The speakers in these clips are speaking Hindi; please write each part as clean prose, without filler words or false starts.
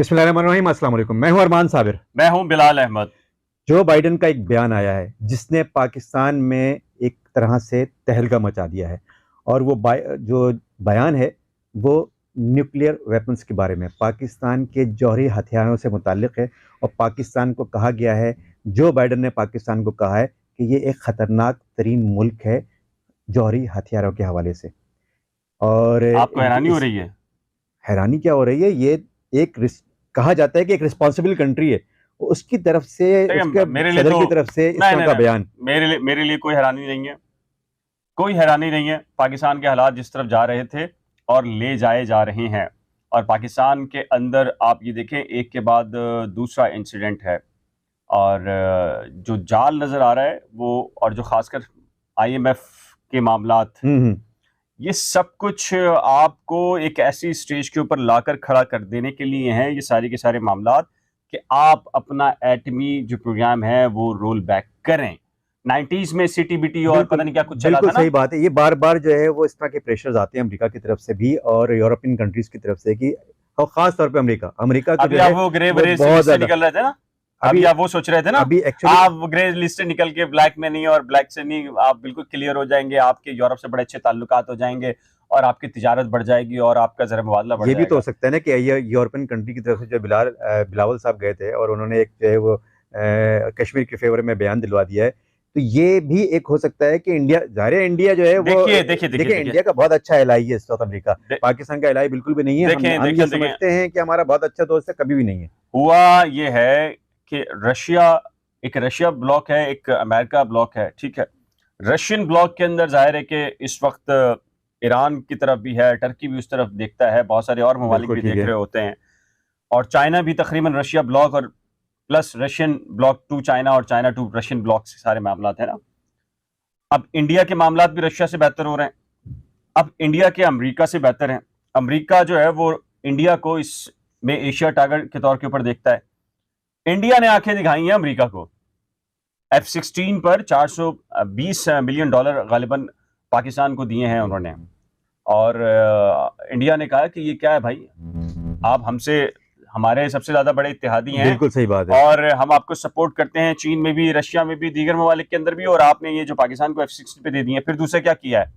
बिस्मिल्लाहिर्रहमानिर्रहीम, अस्सलाम वालेकुम। मैं हूं अरमान साबिर। मैं हूं बिलाल अहमद। जो बाइडन का एक बयान आया है जिसने पाकिस्तान में एक तरह से तहलका मचा दिया है, और वो जो बयान है वो न्यूक्लियर वेपन्स के बारे में, पाकिस्तान के जौहरी हथियारों से मुताल्लिक है। और पाकिस्तान को कहा गया है, जो बाइडन ने पाकिस्तान को कहा है कि ये एक ख़तरनाक तरीन मुल्क है जौहरी हथियारों के हवाले से। और आपको हैरानी हो इस रही है? हैरानी क्या हो रही है, ये एक कहा जाता है कि एक रिस्पॉन्सिबल कंट्री है, उसकी तरफ से, उसके देखिए, मेरे लिए सदर तो की तरफ से इस नहीं तरह नहीं का नहीं बयान। मेरे लिए कोई हैरानी नहीं है। कोई हैरानी नहीं है। पाकिस्तान के हालात जिस तरफ जा रहे थे और ले जाए जा रहे हैं, और पाकिस्तान के अंदर आप ये देखें, एक के बाद दूसरा इंसिडेंट है। और जो जाल नज़र आ रहा है वो, और जो खासकर IMF के मामलात, हम्म। ये सब कुछ आपको एक ऐसी स्टेज के ऊपर लाकर खड़ा कर देने के लिए हैं, ये सारे के सारे मामलात, कि आप अपना एटमी जो प्रोग्राम है वो रोल बैक करें। 90s में CTBT और बिल्कुल पता नहीं क्या कुछ चला बिल्कुल था ना। सही बात है। ये बार बार जो है वो इस तरह के प्रेशर्स आते हैं अमेरिका की तरफ से भी और यूरोपियन कंट्रीज की तरफ से कि, और खास तौर पे अमेरिका अमेरिका को अभी जो आप है वो ग्रे वो बहुत लिस्ट से ज्यादा। निकल रहे थे ना। अभी अभी आप वो सोच रहे थे ना, अभी एक्चुअली आप ग्रे लिस्ट से निकल के ब्लैक में नहीं, और ब्लैक से नहीं, आप बिल्कुल क्लियर हो जाएंगे, आपके यूरोप से बड़े अच्छे ताल्लुकात हो जाएंगे, और आपकी तिजारत बढ़ जाएगी, और आपका जरा मुबादला बढ़ ये भी तो हो जाएगा। सकता है ना कि ये यूरोपियन कंट्री की तरफ से जो बिलावल साहब गए थे और उन्होंने एक जो है वो कश्मीर के फेवर में बयान दिलवा दिया है, तो ये भी एक हो सकता है कि इंडिया, ज़ाहिर है इंडिया जो है वो, देखिए देखिए देखिए देखिए देखिए इंडिया का बहुत अच्छा एलाई है साउथ अफ्रीका, पाकिस्तान का एलाई बिल्कुल भी नहीं है। देखें हम ये देखें देखें समझते हैं कि हमारा बहुत अच्छा दोस्त है, कभी भी नहीं है। हुआ ये है कि रशिया ब्लॉक है, एक अमेरिका ब्लॉक है, ठीक है। रशियन ब्लॉक के अंदर जाहिर है कि इस वक्त ईरान की तरफ भी है, टर्की भी उस तरफ देखता है, बहुत सारे और ममालिक बिल्कुल भी ठीक देख है। रहे होते हैं। और चाइना भी तकरीबन रशिया ब्लॉक और plus Russian bloc to China और चाइना टू रशियन ब्लॉक से सारे मामला है ना। अब इंडिया के मामला भी रशिया से बेहतर हो रहे हैं, अब इंडिया के अमेरिका से बेहतर हैं। अमेरिका जो है वो इंडिया को इसमें एशिया टारगेट के तौर के ऊपर देखता है। इंडिया ने आंखें दिखाई हैं अमेरिका को। F-16 पर $420 मिलियन गालिबन पाकिस्तान को दिए हैं उन्होंने। और इंडिया ने कहा कि ये क्या है भाई, आप हमसे, हमारे सबसे ज्यादा बड़े इत्तेहादी हैं, बिल्कुल सही बात है। और हम आपको सपोर्ट करते हैं, चीन में भी, रशिया में भी, दीगर ममालिक के अंदर भी, और आपने ये जो पाकिस्तान को F-16 पे दे दिए। फिर दूसरा क्या किया है?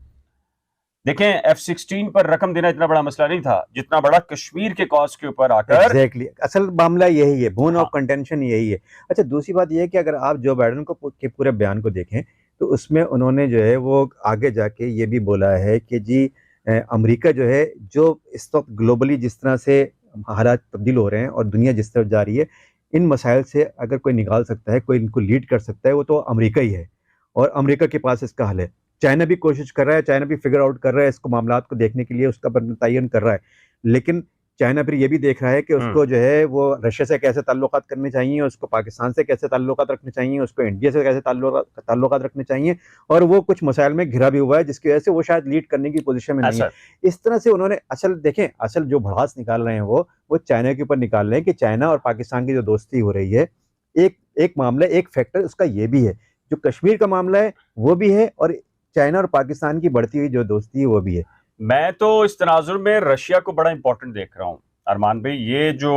देखें, F-16 पर रकम देना इतना बड़ा मसला नहीं था जितना बड़ा कश्मीर के कॉज के ऊपर आकर। एग्जैक्टली असल मामला यही है, बोन ऑफ हाँ, कंटेंशन यही है। अच्छा, दूसरी बात यह है कि अगर आप जो बाइडन को के पूरे बयान को देखें तो उसमें उन्होंने जो है वो आगे जाके ये भी बोला है कि जी अमेरिका जो है, जो इस वक्त ग्लोबली जिस तरह से हालात तब्दील हो रहे हैं और दुनिया जिस तरफ जा रही है, इन मसाइल से अगर कोई निकाल सकता है, कोई इनको लीड कर सकता है, वो तो अमेरिका ही है। और अमेरिका के पास इसका हल है। चाइना भी कोशिश कर रहा है, चाइना भी फिगर आउट कर रहा है इसको, मामलात को देखने के लिए उसका तयन कर रहा है। लेकिन चाइना फिर ये भी देख रहा है कि उसको जो है वो रशिया से कैसे ताल्लुकात करने चाहिए, उसको पाकिस्तान से कैसे ताल्लुकात रखने चाहिए, उसको इंडिया से कैसे ताल्लुकात रखने चाहिए। और वो कुछ मसाइल में घिरा भी हुआ है जिसकी वजह से वो शायद लीड करने की पोजीशन में नहीं है। इस तरह से उन्होंने असल देखें, असल जो भड़ास निकाल रहे हैं वो चाइना के ऊपर निकाल रहे हैं कि चाइना और पाकिस्तान की जो दोस्ती हो रही है, एक एक मामला, एक फैक्टर उसका ये भी है, जो कश्मीर का मामला है वो भी है, और चाइना और पाकिस्तान की बढ़ती हुई जो दोस्ती है वो भी है। मैं तो इस तनाजुर में रशिया को बड़ा इंपॉर्टेंट देख रहा हूँ अरमान भाई। ये जो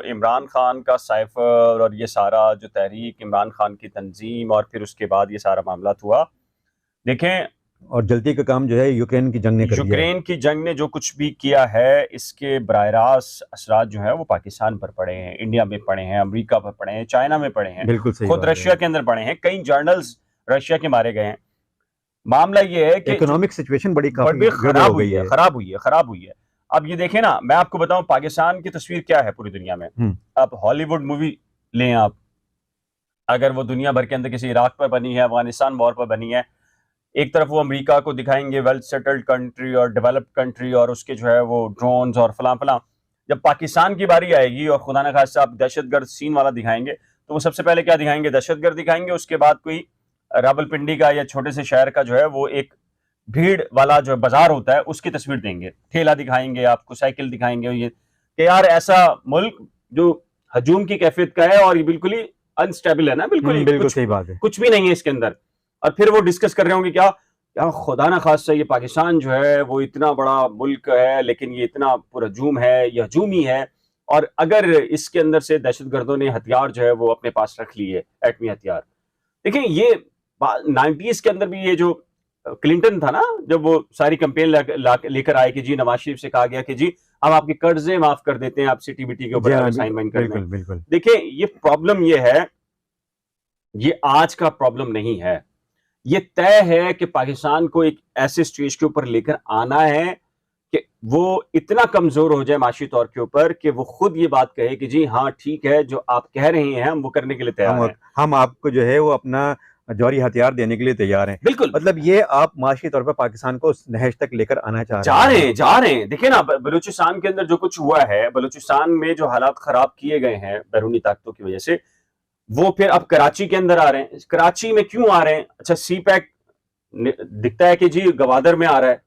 इमरान खान का साइफर और ये सारा जो तहरीक, इमरान खान की तंजीम, और फिर उसके बाद ये सारा मामला हुआ, देखें, और जल्दी का काम जो है यूक्रेन की जंग ने कर दिया है। यूक्रेन की जंग ने जो कुछ भी किया है, इसके बराह रास्त असरात जो है वो पाकिस्तान पर पड़े हैं, इंडिया में पड़े हैं, अमेरिका पर पड़े हैं, चाइना में पड़े हैं, बिल्कुल सही खुद बात रशिया है। के अंदर पड़े हैं, कई जर्नल्स रशिया के मारे गए हैं। मामला ये है कि इकोनॉमिक सिचुएशन बड़ी काफी बड़ी गड़बड़ हो गई है। खराब हुई है। अब ये देखें ना, मैं आपको बताऊं पाकिस्तान की तस्वीर क्या है पूरी दुनिया में। अब हॉलीवुड मूवी लें आप, अगर वो दुनिया भर के अंदर किसी इराक पर बनी है, अफगानिस्तान वॉर पर बनी है, एक तरफ वो अमेरिका को दिखाएंगे वेल सेटल्ड कंट्री और डेवलप्ड कंट्री, और उसके जो है वो ड्रोन्स और फलां फलां। जब पाकिस्तान की बारी आएगी और खुदा न खास्ता आप दहशतगर्द सीन वाला दिखाएंगे, तो वो सबसे पहले क्या दिखाएंगे? दहशतगर्द दिखाएंगे। उसके बाद कोई रावलपिंडी का या छोटे से शहर का जो है वो एक भीड़ वाला जो बाजार होता है उसकी तस्वीर देंगे, ठेला दिखाएंगे, आपको साइकिल दिखाएंगे, ये कि यार ऐसा मुल्क जो हजूम की कैफियत का है, और ये बिल्कुल ही अनस्टेबल है ना, बिल्कुल ही बिल्कुल सही बात है। कुछ भी नहीं है इसके अंदर। और फिर वो डिस्कस कर रहे होंगे क्या, यार खुदा ना खास्ता ये पाकिस्तान जो है वो इतना बड़ा मुल्क है, लेकिन ये इतना पुरहजूम है, ये हजूमी है, और अगर इसके अंदर से दहशतगर्दों ने हथियार जो है वो अपने पास रख लिए, एटमी हथियार, देखिए ये 90s के अंदर भी ये जो क्लिंटन था ना, जब वो सारी कंपेन लेकर आए कि जी नवाज शरीफ से कहा गया कि जी हम आपके कर्जे माफ कर देते हैं, आप सीटीबीटी के ऊपर अगर साइन वाइन कर दें। बिल्कुल। देखिए ये प्रॉब्लम ये है, ये आज का प्रॉब्लम नहीं है, ये तय है कि पाकिस्तान को एक ऐसे स्टेज के ऊपर लेकर आना है कि वो इतना कमजोर हो जाए माशी तौर के ऊपर कि वो खुद ये बात कहे कि जी हाँ ठीक है, जो आप कह रहे हैं हम वो करने के लिए तैयार हैं। हम आपको जो है वो अपना जौहरी हथियार देने के लिए तैयार हैं। बिल्कुल, मतलब ये आप माशी तौर पर पाकिस्तान को उस नहज तक लेकर आना जा रहे हैं। देखिए ना, बलूचिस्तान के अंदर जो कुछ हुआ है, बलूचिस्तान में जो हालात खराब किए गए हैं बैरूनी ताकतों की वजह से, वो फिर अब कराची के अंदर आ रहे हैं। कराची में क्यों आ रहे हैं? अच्छा, सी पैक दिखता है कि जी गवादर में आ रहा है,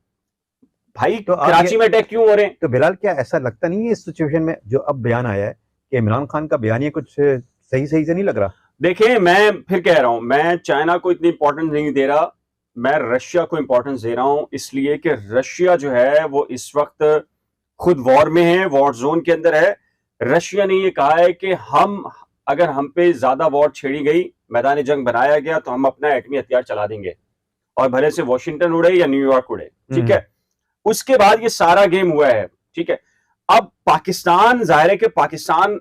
भाई तो कराची में अटैक क्यों हो रहे हैं? तो बिलाल क्या ऐसा लगता नहीं है इस सिचुएशन में जो अब बयान आया है कि इमरान खान का बयान ये कुछ सही से नहीं लग रहा? देखिए, मैं फिर कह रहा हूं, मैं चाइना को इतनी इंपॉर्टेंस नहीं दे रहा, मैं रशिया को इंपॉर्टेंस दे रहा हूं, इसलिए कि रशिया जो है वो इस वक्त खुद वॉर में है, वॉर जोन के अंदर है। रशिया ने ये कहा है कि अगर हम पे ज्यादा वॉर छेड़ी गई, मैदान जंग बनाया गया, तो हम अपना एटमी हथियार चला देंगे, और भले से वॉशिंगटन उड़े या न्यूयॉर्क उड़े, ठीक है। उसके बाद ये सारा गेम हुआ है, ठीक है। अब पाकिस्तान, जाहिर है कि पाकिस्तान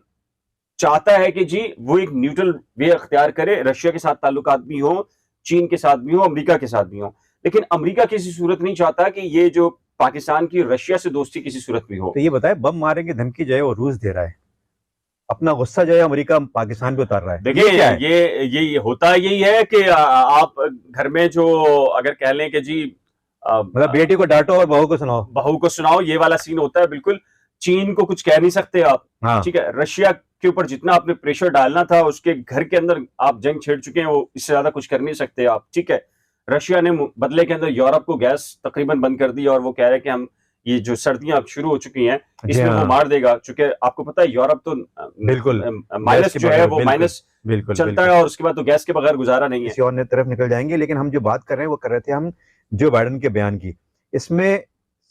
चाहता है कि जी वो एक न्यूट्रल वे अख्तियार करे, रशिया के साथ ताल्लुकात भी हो, चीन के साथ भी हो, अमेरिका के साथ भी हो, लेकिन अमेरिका किसी सूरत नहीं चाहता कि ये जो पाकिस्तान की रशिया से दोस्ती किसी सूरत भी हो। तो ये बताए, बम मारेंगे धमकी जो है वो रूस दे रहा है, अपना गुस्सा जो है अमेरिका पाकिस्तान पे उतार रहा है। देखिए ये होता यही है कि आप घर में जो अगर कह लें कि जी मतलब बेटी को डांटो और बहू को सुनाओ, ये वाला सीन होता है। बिल्कुल, चीन को कुछ कह नहीं सकते आप, हाँ। ठीक है। रशिया के ऊपर जितना आपने प्रेशर डालना था, उसके घर के अंदर आप जंग छेड़ चुके हैं, वो इससे ज्यादा कुछ कर नहीं सकते आप, ठीक है। रशिया ने बदले के अंदर यूरोप को गैस तकरीबन बंद कर दी, और वो कह रहे हैं कि हम ये जो सर्दियां अब शुरू हो चुकी हैं इसमें वो मार देगा, चूंकि आपको पता है यूरोप तो बिल्कुल माइनस जो है वो माइनस चलता है, और उसके बाद तो गैस के बगैर गुजारा नहीं है। किसी और तरफ निकल जाएंगे। लेकिन हम जो बात कर रहे हैं वो कर रहे थे हम जो बाइडेन के बयान की, इसमें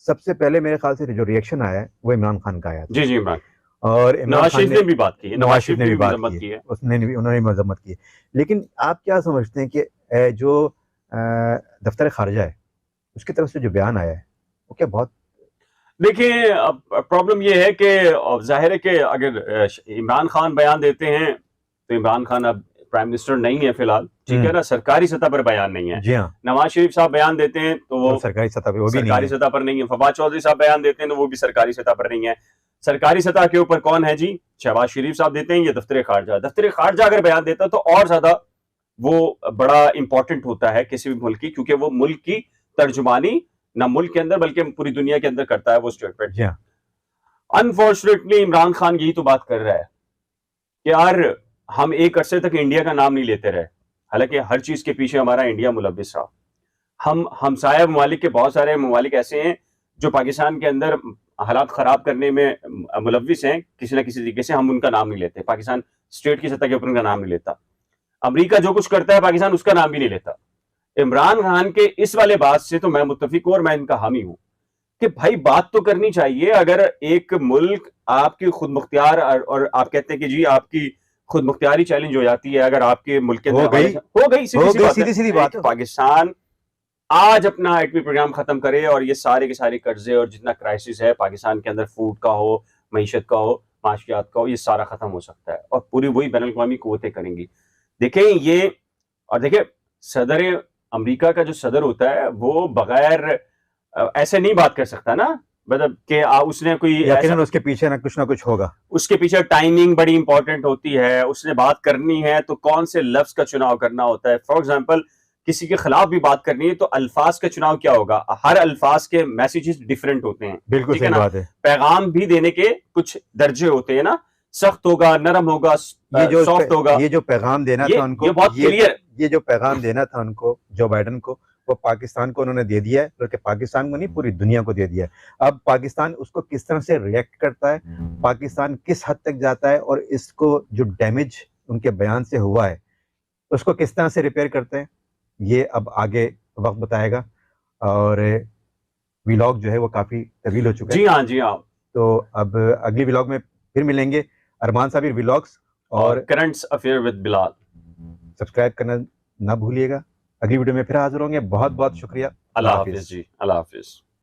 सबसे पहले मेरे ख्याल से जो रिएक्शन आया है वो इमरान खान का आया था। जी इमरान, और नवाज शरीफ ने भी बात की, नवाज शरीफ ने भी बात की है, उन्होंने भी मजम्मत की। लेकिन आप क्या समझते हैं कि जो दफ्तर खारजा है उसकी तरफ से जो बयान आया है वो क्या बहुत? देखिए, प्रॉब्लम ये है कि जाहिर है कि अगर इमरान खान बयान देते हैं तो इमरान खान अब प्राइम मिनिस्टर नहीं है फिलहाल, ठीक है ना, सरकारी सतह पर बयान नहीं है। जी हाँ। नवाज शरीफ साहब बयान देते हैं तो वो सरकारी सतह पर, वो भी सरकारी सतह पर नहीं है। फवाद चौधरी साहब बयान देते हैं तो वो भी सरकारी सतह पर नहीं है। सरकारी सतह के ऊपर कौन है जी? शहबाज शरीफ साहब देते हैं, ये दफ्तर खारजा अगर बयान देता तो और ज्यादा वो बड़ा इंपॉर्टेंट होता है किसी भी मुल्क की, क्योंकि वो मुल्क की तर्जुमानी ना मुल्क के अंदर बल्कि पूरी दुनिया के अंदर करता है वो स्टेटमेंट। अनफॉर्चुनेटली इमरान खान यही तो बात कर रहा है कि यार हम एक अरसे तक इंडिया का नाम नहीं लेते रहे, हालांकि हर चीज के पीछे हमारा इंडिया मुलव्विस रहा। हम हमसाया ममालिक के बहुत सारे ममालिक ऐसे हैं जो पाकिस्तान के अंदर हालात खराब करने में मुलव्विस हैं किसी ना किसी तरीके से, हम उनका नाम नहीं लेते। पाकिस्तान स्टेट की सतह के ऊपर उनका नाम नहीं लेता। अमेरिका जो कुछ करता है पाकिस्तान उसका नाम भी नहीं लेता। इमरान खान के इस वाले बात से तो मैं मुत्तफिक हूं और मैं इनका हामी हूं कि भाई बात तो करनी चाहिए। अगर एक मुल्क आपकी खुद मुख्तियार, और आप कहते हैं कि जी आपकी खुद मुख्तियारी चैलेंज हो जाती है अगर आपके मुल्क के अंदर हो गई सीधी बात, पाकिस्तान आज अपना एटमी प्रोग्राम खत्म करे और ये सारे के सारे कर्जे और जितना क्राइसिस है पाकिस्तान के अंदर, फूड का हो, मईशत का हो, माशियात का हो, ये सारा खत्म हो सकता है और पूरी वही बैनुल अक़वामी क़ुव्वतें करेंगी। देखें ये, और देखें सदर अमेरिका का जो सदर होता है वो बगैर ऐसे नहीं बात कर सकता ना, मतलब कि उसने कोई उसके पीछे ना कुछ होगा, उसके पीछे टाइमिंग बड़ी इंपॉर्टेंट होती है। उसने बात करनी है तो कौन से लफ्ज का चुनाव करना होता है। फॉर एग्जांपल किसी के खिलाफ भी बात करनी है तो अल्फाज का चुनाव क्या होगा, हर अल्फाज के मैसेजेस डिफरेंट होते हैं, बिल्कुल सही बात है। पैगाम भी देने के कुछ दर्जे होते हैं ना, सख्त होगा, नरम होगा, सॉफ्ट होगा। ये जो पैगाम देना था उनको, ये बहुत क्लियर, ये जो पैगाम देना था उनको जो बाइडेन को, वो पाकिस्तान को उन्होंने दे दिया है, बल्कि पाकिस्तान को नहीं पूरी दुनिया को दे दिया है। अब पाकिस्तान उसको किस तरह से रिएक्ट करता है, पाकिस्तान किस हद तक जाता है और इसको जो डैमेज उनके बयान से हुआ है उसको किस तरह से रिपेयर करते हैं, ये अब आगे वक्त बताएगा। और व्लॉग जो है वो काफी तवील हो चुका है। जी हाँ। तो अब अगली व्लॉग में फिर मिलेंगे अरमान साबिर व्लॉग्स और currents affair with Bilal. Subscribe करना ना भूलिएगा। अगली वीडियो में फिर हाजिर होंगे। बहुत बहुत शुक्रिया। अल्लाह हाफिज जी, अल्लाह हाफिज।